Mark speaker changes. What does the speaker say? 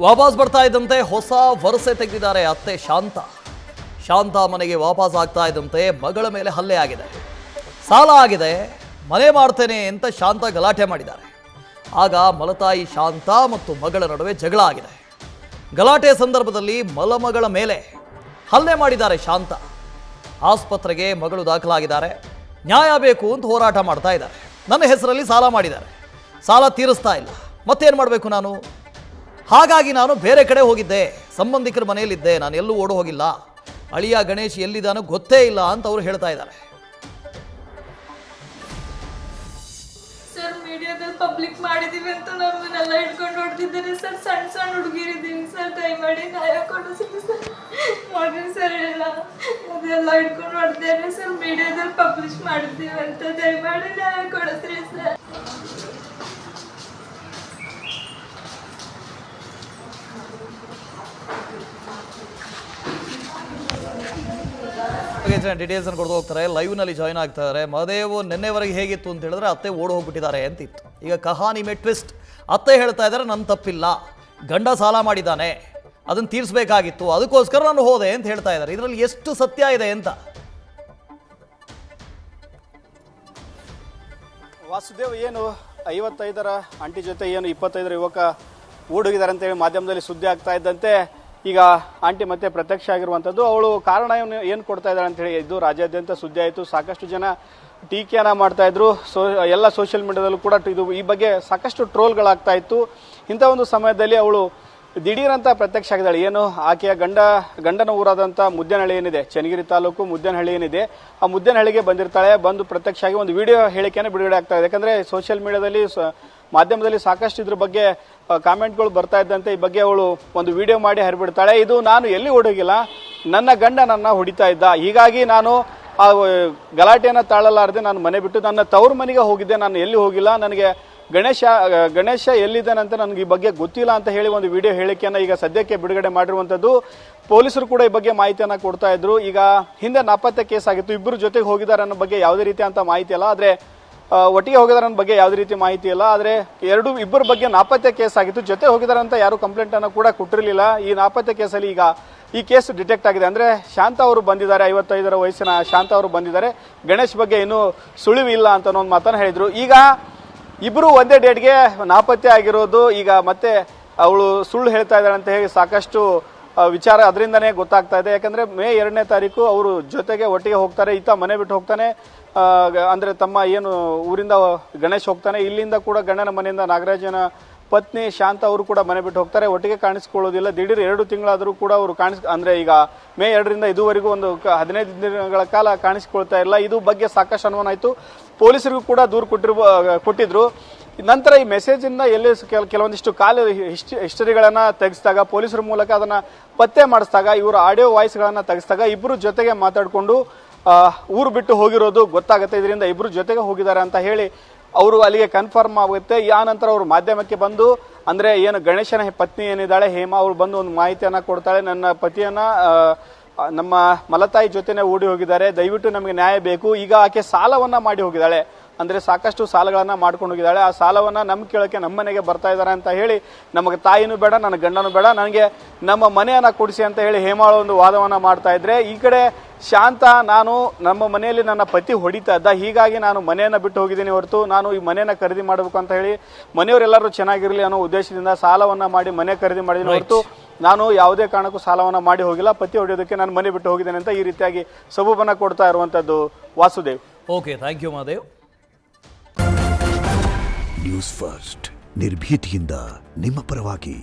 Speaker 1: ವಾಪಸ್ ಬರ್ತಾ ಇದ್ದಂತೆ ಹೊಸ ವರಸೆ ತೆಗೆದಿದ್ದಾರೆ ಅತ್ತೆ ಶಾಂತ ಮನೆಗೆ ವಾಪಸ್ ಆಗ್ತಾ ಇದ್ದಂತೆ ಮಗಳ ಮೇಲೆ ಹಲ್ಲೆ ಆಗಿದೆ, ಸಾಲ ಆಗಿದೆ, ಮನೆ ಮಾಡ್ತೇನೆ ಅಂತ ಶಾಂತ ಗಲಾಟೆ ಮಾಡಿದ್ದಾರೆ. ಆಗ ಮಲತಾಯಿ ಶಾಂತ ಮತ್ತು ಮಗಳ ನಡುವೆ ಜಗಳ ಆಗಿದೆ. ಗಲಾಟೆ ಸಂದರ್ಭದಲ್ಲಿ ಮಗಳ ಮೇಲೆ ಹಲ್ಲೆ ಮಾಡಿದ್ದಾರೆ ಶಾಂತ. ಆಸ್ಪತ್ರೆಗೆ ಮಗಳು ದಾಖಲಾಗಿದ್ದಾರೆ. ನ್ಯಾಯ ಬೇಕು ಅಂತ ಹೋರಾಟ ಮಾಡ್ತಾ ಇದ್ದಾರೆ. ನನ್ನ ಹೆಸರಲ್ಲಿ ಸಾಲ ಮಾಡಿದ್ದಾರೆ, ಸಾಲ ತೀರಿಸ್ತಾ ಇಲ್ಲ, ಮತ್ತೇನು ಮಾಡಬೇಕು ನಾನು? ಹಾಗಾಗಿ ನಾನು ಬೇರೆ ಕಡೆ ಹೋಗಿದ್ದೆ, ಸಂಬಂಧಿಕರ ಮನೆಯಲ್ಲಿದ್ದೆ, ನಾನು ಎಲ್ಲೂ ಓಡು ಹೋಗಿಲ್ಲ, ಅಳಿಯ ಗಣೇಶ್ ಎಲ್ಲಿದ್ದಾನೋ ಗೊತ್ತೇ ಇಲ್ಲ ಅಂತ ಅವರು ಹೇಳ್ತಾ ಇದ್ದಾರೆ.
Speaker 2: ಸರ್ ಮೀಡಿಯಾದಲ್ಲಿ ಪಬ್ಲಿಕ್ ಮಾಡಿದೀವಿ ಅಂತ ನಮ್ಮನ್ನೆಲ್ಲ ಇಟ್ಕೊಂಡು ಹೊಡ್ತಿದ್ದಾರೆ ಸರ್. ಸಣ್ಣ ಹುಡುಗಿರಿದ್ದೀನಿ ಸರ್, ದಯಮಾಡಿ ನ್ಯಾಯ ಕೊಡಿಸ್ರಿ ಸರ್. ನೋಡ್ರಿ ಸರ್, ಅದೆಲ್ಲ ಇಟ್ಕೊಂಡು ಹೊಡ್ತಿದ್ದಾರೆ ಸರ್. ಮೀಡಿಯಾದಲ್ಲಿ ಪಬ್ಲಿಷ್ ಮಾಡಿದ್ದೀವಿ ಅಂತ ದಯಮಾಡಿ ನ್ಯಾಯ ಕೊಡಿಸ್ರಿ ಸರ್.
Speaker 1: ಡೀಟೇಲ್ಸ್ ಅನ್ನು ಕೊಡ್ತಾ ಹೋಗ್ತಾರೆ. ಲೈವ್ನಲ್ಲಿ ಜಾಯ್ನ್ ಆಗ್ತಾರೆ. ಮಹದೇವ್ ನಿನ್ನೆವರೆಗೆ ಹೇಗಿತ್ತು ಅಂತ ಹೇಳಿದ್ರೆ ಅತ್ತೆ ಓಡಿ ಹೋಗ್ಬಿಟ್ಟಿದ್ದಾರೆ ಅಂತಿತ್ತು. ಈಗ ಕಹಾನಿ ಮೇ ಟ್ವಿಸ್ಟ್. ಅತ್ತೆ ಹೇಳ್ತಾ ಇದ್ದಾರೆ ನನ್ನ ತಪ್ಪಿಲ್ಲ, ಗಂಡ ಸಾಲ ಮಾಡಿದ್ದಾನೆ, ಅದನ್ನು ತೀರಿಸಬೇಕಾಗಿತ್ತು, ಅದಕ್ಕೋಸ್ಕರ ನಾನು ಹೋದೆ ಅಂತ ಹೇಳ್ತಾ ಇದ್ದಾರೆ. ಇದರಲ್ಲಿ ಎಷ್ಟು ಸತ್ಯ ಇದೆ ಅಂತ
Speaker 3: ವಾಸುದೇವ್, ಏನು 55ರ ಆಂಟಿ ಜೊತೆ ಏನು 25ರ ಯುವಕ ಓಡೋಗಿದ್ದಾರೆ ಅಂತೇಳಿ ಮಾಧ್ಯಮದಲ್ಲಿ ಸುದ್ದಿ ಆಗ್ತಾ ಇದ್ದಂತೆ ಈಗ ಆಂಟಿ ಮತ್ತೆ ಪ್ರತ್ಯಕ್ಷ ಆಗಿರುವಂಥದ್ದು. ಅವಳು ಕಾರಣ ಏನು ಕೊಡ್ತಾ ಇದ್ದಾಳೆ ಅಂತ ಹೇಳಿ ಇದು ರಾಜ್ಯಾದ್ಯಂತ ಸುದ್ದಿ ಆಯಿತು. ಸಾಕಷ್ಟು ಜನ ಟೀಕೆಯನ್ನ ಮಾಡ್ತಾ ಇದ್ರು. ಎಲ್ಲ ಸೋಷಿಯಲ್ ಮೀಡಿಯಾದಲ್ಲೂ ಕೂಡ ಇದು ಈ ಬಗ್ಗೆ ಸಾಕಷ್ಟು ಟ್ರೋಲ್ಗಳಾಗ್ತಾ ಇತ್ತು. ಇಂಥ ಒಂದು ಸಮಯದಲ್ಲಿ ಅವಳು ದಿಢೀರಂತ ಪ್ರತ್ಯಕ್ಷ ಆಗಿದ್ದಾಳೆ. ಏನು ಆಕೆಯ ಗಂಡನ ಊರಾದಂಥ ಮುದ್ದೇನಹಳ್ಳಿ ಏನಿದೆ, ಚನ್ನಗಿರಿ ತಾಲೂಕು ಮುದ್ದೇನಹಳ್ಳಿ ಏನಿದೆ, ಆ ಮುದ್ದೇನಹಳ್ಳಿಗೆ ಬಂದಿರ್ತಾಳೆ. ಬಂದು ಪ್ರತ್ಯಕ್ಷ ಆಗಿ ಒಂದು ವಿಡಿಯೋ ಹೇಳಿಕೆಯನ್ನು ಬಿಡುಗಡೆ ಆಗ್ತಾ ಇದೆ. ಯಾಕಂದ್ರೆ ಸೋಷಿಯಲ್ ಮೀಡಿಯಾದಲ್ಲಿ ಮಾಧ್ಯಮದಲ್ಲಿ ಸಾಕಷ್ಟು ಇದ್ರ ಬಗ್ಗೆ ಕಾಮೆಂಟ್ಗಳು ಬರ್ತಾ ಇದ್ದಂತೆ ಈ ಬಗ್ಗೆ ಅವಳು ಒಂದು ವಿಡಿಯೋ ಮಾಡಿ ಹರಿಬಿಡ್ತಾಳೆ. ಇದು ನಾನು ಎಲ್ಲಿ ಓಡೋಗಿಲ್ಲ, ನನ್ನ ಗಂಡ ನನ್ನ ಹೊಡಿತಾ ಇದ್ದ, ಹೀಗಾಗಿ ನಾನು ಆ ಗಲಾಟೆಯನ್ನು ತಾಳಲಾರದೆ ನಾನು ಮನೆ ಬಿಟ್ಟು ನನ್ನ ತವ್ರ ಮನೆಗೆ ಹೋಗಿದ್ದೆ, ನಾನು ಎಲ್ಲಿ ಹೋಗಿಲ್ಲ, ನನಗೆ ಗಣೇಶ ಎಲ್ಲಿದ್ದಾನಂತ ನನಗೆ ಈ ಬಗ್ಗೆ ಗೊತ್ತಿಲ್ಲ ಅಂತ ಹೇಳಿ ಒಂದು ವಿಡಿಯೋ ಹೇಳಿಕೆಯನ್ನು ಈಗ ಸದ್ಯಕ್ಕೆ ಬಿಡುಗಡೆ ಮಾಡಿರುವಂಥದ್ದು. ಪೊಲೀಸರು ಕೂಡ ಈ ಬಗ್ಗೆ ಮಾಹಿತಿಯನ್ನು ಕೊಡ್ತಾ ಇದ್ರು. ಈಗ ಹಿಂದೆ ನಾಪತ್ತೆ ಕೇಸ್ ಆಗಿತ್ತು, ಇಬ್ಬರು ಜೊತೆಗೆ ಹೋಗಿದ್ದಾರೆ ಅನ್ನೋ ಬಗ್ಗೆ ಯಾವುದೇ ರೀತಿ ಅಂತ ಮಾಹಿತಿ ಇಲ್ಲ, ಆದರೆ ಒಟ್ಟಿಗೆ ಹೋಗಿದಾರೆ ಅನ್ನೋ ಬಗ್ಗೆ ಯಾವುದೇ ರೀತಿ ಮಾಹಿತಿ ಇಲ್ಲ. ಆದರೆ ಇಬ್ಬರ ಬಗ್ಗೆ ನಾಪತ್ತೆ ಕೇಸ್ ಆಗಿತ್ತು, ಜೊತೆ ಹೋಗಿದ್ದಾರೆ ಅಂತ ಯಾರು ಕಂಪ್ಲೇಂಟ್ ಅನ್ನು ಕೂಡ ಕೊಟ್ಟಿರಲಿಲ್ಲ. ಈ ನಾಪತ್ತೆ ಕೇಸಲ್ಲಿ ಈಗ ಈ ಕೇಸ್ ಡಿಟೆಕ್ಟ್ ಆಗಿದೆ. ಅಂದ್ರೆ ಶಾಂತ ಅವರು ಬಂದಿದ್ದಾರೆ, 55ರ ವಯಸ್ಸಿನ ಶಾಂತ ಅವರು ಬಂದಿದ್ದಾರೆ, ಗಣೇಶ್ ಬಗ್ಗೆ ಇನ್ನೂ ಸುಳಿವು ಇಲ್ಲ ಅಂತ ಒಂದು ಮಾತನ್ನು ಹೇಳಿದ್ರು. ಈಗ ಇಬ್ರು ಒಂದೇ ಡೇಟ್ಗೆ ನಾಪತ್ತೆ ಆಗಿರೋದು, ಈಗ ಮತ್ತೆ ಅವಳು ಸುಳ್ಳು ಹೇಳ್ತಾ ಇದ್ದಾಳೆ ಅಂತ ಹೇಳಿ ಸಾಕಷ್ಟು ವಿಚಾರ ಅದರಿಂದನೇ ಗೊತ್ತಾಗ್ತಾ ಇದೆ. ಯಾಕಂದ್ರೆ ಮೇ 2ನೇ ತಾರೀಕು ಅವರು ಜೊತೆಗೆ ಒಟ್ಟಿಗೆ ಹೋಗ್ತಾರೆ, ಈತ ಮನೆ ಬಿಟ್ಟು ಹೋಗ್ತಾನೆ, ಅಂದ್ರೆ ತಮ್ಮ ಏನು ಊರಿಂದ ಗಣೇಶ್ ಹೋಗ್ತಾನೆ, ಇಲ್ಲಿಂದ ಕೂಡ ಗಂಡನ ಮನೆಯಿಂದ ನಾಗರಾಜನ ಪತ್ನಿ ಶಾಂತ ಅವರು ಕೂಡ ಮನೆ ಬಿಟ್ಟು ಹೋಗ್ತಾರೆ, ಒಟ್ಟಿಗೆ ಕಾಣಿಸ್ಕೊಳ್ಳೋದಿಲ್ಲ. ದಿಢೀರ್ 2 ತಿಂಗಳಾದರೂ ಕೂಡ ಅವರು ಅಂದ್ರೆ ಈಗ ಮೇ 2ರಿಂದ ಇದುವರೆಗೂ ಒಂದು 15 ದಿನಗಳ ಕಾಲ ಕಾಣಿಸಿಕೊಳ್ತಾ ಇಲ್ಲ. ಇದು ಬಗ್ಗೆ ಸಾಕಷ್ಟು ಅನುಮಾನ ಆಯಿತು. ಪೊಲೀಸರಿಗೂ ಕೂಡ ದೂರು ಕೊಟ್ಟಿದ್ರು. ನಂತರ ಈ ಮೆಸೇಜ್ ಇಂದ ಎಲ್ಲಿ ಕೆಲವೊಂದಿಷ್ಟು ಹಿಸ್ಟರಿಗಳನ್ನ ತೆಗೆಸಿದಾಗ, ಪೊಲೀಸರ ಮೂಲಕ ಅದನ್ನ ಪತ್ತೆ ಮಾಡಿಸಿದಾಗ, ಇವರ ಆಡಿಯೋ ವಾಯ್ಸ್ಗಳನ್ನ ತೆಗೆಸಿದಾಗ ಇಬ್ರು ಜೊತೆಗೆ ಮಾತಾಡಿಕೊಂಡು ಊರು ಬಿಟ್ಟು ಹೋಗಿರೋದು ಗೊತ್ತಾಗುತ್ತೆ. ಇದರಿಂದ ಇಬ್ರು ಜೊತೆಗೆ ಹೋಗಿದ್ದಾರೆ ಅಂತ ಹೇಳಿ ಅವರು ಅಲ್ಲಿಗೆ ಕನ್ಫರ್ಮ್ ಆಗುತ್ತೆ. ಆ ನಂತರ ಅವರು ಮಾಧ್ಯಮಕ್ಕೆ ಬಂದು, ಅಂದ್ರೆ ಏನು ಗಣೇಶನ ಪತ್ನಿ ಏನಿದ್ದಾಳೆ ಹೇಮಾ, ಅವ್ರು ಬಂದು ಒಂದು ಮಾಹಿತಿಯನ್ನ ಕೊಡ್ತಾಳೆ. ನನ್ನ ಪತಿಯನ್ನ ನಮ್ಮ ಮಲತಾಯಿ ಜೊತೆನೆ ಓಡಿ ಹೋಗಿದ್ದಾರೆ, ದಯವಿಟ್ಟು ನಮಗೆ ನ್ಯಾಯ ಬೇಕು. ಈಗ ಆಕೆ ಸಾಲವನ್ನ ಮಾಡಿ ಹೋಗಿದ್ದಾಳೆ, ಅಂದ್ರೆ ಸಾಕಷ್ಟು ಸಾಲಗಳನ್ನ ಮಾಡ್ಕೊಂಡು ಹೋಗಿದ್ದಾಳೆ. ಆ ಸಾಲವನ್ನ ನಮ್ ಕೇಳಕ್ಕೆ ನಮ್ಮ ಮನೆಗೆ ಬರ್ತಾ ಇದ್ದಾರೆ ಅಂತ ಹೇಳಿ, ನಮಗೆ ತಾಯಿನೂ ಬೇಡ, ನನ್ನ ಗಂಡನೂ ಬೇಡ, ನನಗೆ ನಮ್ಮ ಮನೆಯನ್ನ ಕೊಡಿಸಿ ಅಂತ ಹೇಳಿ ಹೇಮಾಳ ಒಂದು ವಾದವನ್ನ ಮಾಡ್ತಾ ಇದ್ರೆ, ಈ ಕಡೆ ಶಾಂತ ನಾನು ನಮ್ಮ ಮನೆಯಲ್ಲಿ ನನ್ನ ಪತಿ ಹೊಡಿತಾ ಇದ್ದ, ಹೀಗಾಗಿ ನಾನು ಮನೆಯನ್ನ ಬಿಟ್ಟು ಹೋಗಿದ್ದೀನಿ ಹೊರತು ನಾನು ಈ ಮನೆಯನ್ನ ಖರೀದಿ ಮಾಡಬೇಕು ಅಂತ ಹೇಳಿ ಮನೆಯವರೆಲ್ಲರೂ ಚೆನ್ನಾಗಿರ್ಲಿ ಅನ್ನೋ ಉದ್ದೇಶದಿಂದ ಸಾಲವನ್ನ ಮಾಡಿ ಮನೆ ಖರೀದಿ ಮಾಡಿದ್ದೀನಿ ಹೊರತು ನಾನು ಯಾವುದೇ ಕಾರಣಕ್ಕೂ ಸಾಲವನ್ನ ಮಾಡಿ ಹೋಗಿಲ್ಲ, ಪತಿ ಹೊಡೆಯೋದಕ್ಕೆ ನಾನು ಮನೆ ಬಿಟ್ಟು ಹೋಗಿದ್ದೇನೆ ಅಂತ ಈ ರೀತಿಯಾಗಿ ಸಬೂಬನ್ನ ಕೊಡ್ತಾ ಇರುವಂತದ್ದು Vasudev.
Speaker 1: Okay, thank you Mahadev.
Speaker 4: News First ನಿರ್ಭೀತಿಯಿಂದ ನಿಮ್ಮ ಪರವಾಗಿ.